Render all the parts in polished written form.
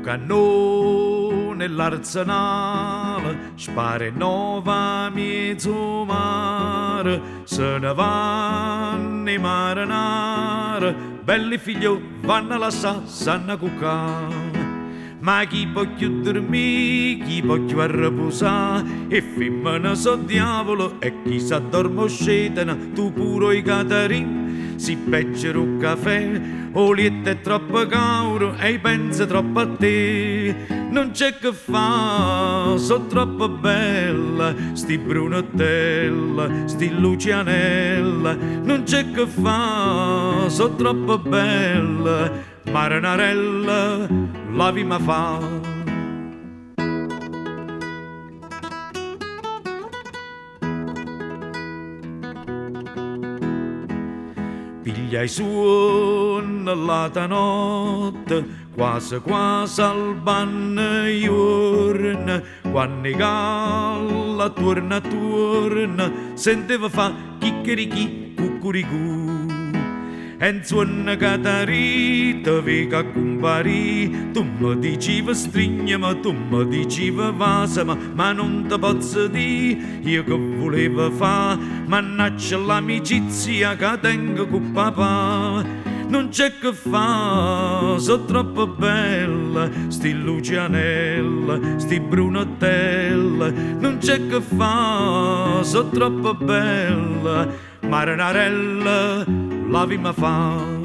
cannone l'arsenale, spara in nova mezzo mare, se ne vanno i marinari, belli figlio vanno a lasciare, sanno cuccare. Ma chi può più dormire, chi può più riposare, e femmina so diavolo, e chi s'addormo scetena, tu puro i catarin, si peggero un caffè, olietta è troppo caro, e pensa troppo a te, non c'è che fa, so troppo bella, sti brunatella, sti lucianella, non c'è che fa, so troppo bella, marinarella, lavi ma fa. Piglia i suoni la notte, quasi quasi al banno giorno, quando i galla torna, sentiva fa chicchirichi, cucuricù. E in suona catarita vega comparì, tu mi dicevi strigna, ma tu mi dicevi vasa, ma non te posso dire io che volevo fa, mannaggia l'amicizia che tengo con papà. Non c'è che fa, so troppo bella, sti lucianella, sti brunatella, non c'è che fa, so troppo bella, marinarella, lavi ma fa.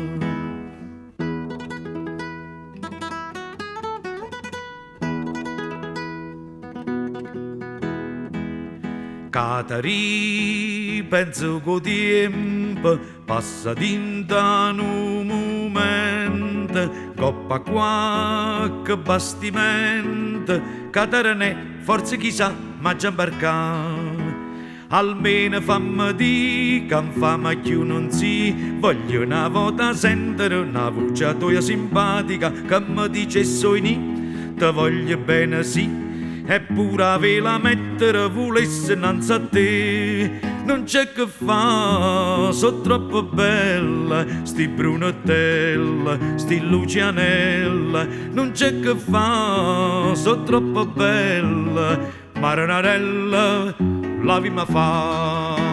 Catari, penso che tempo passa dinta un momento, coppa qualche bastimento, Catarane, forse chissà, ma già imbarcato. Almeno fammi dire che fama più non si, voglio una volta sentire una voce tua simpatica che mi dice soini, te voglio bene sì, eppure avela mettere volesse innanzi a te. Non c'è che fa, so troppo bella, sti brunatella, sti lucianella, non c'è che fa, so troppo bella, marinarella, lavi ma fa.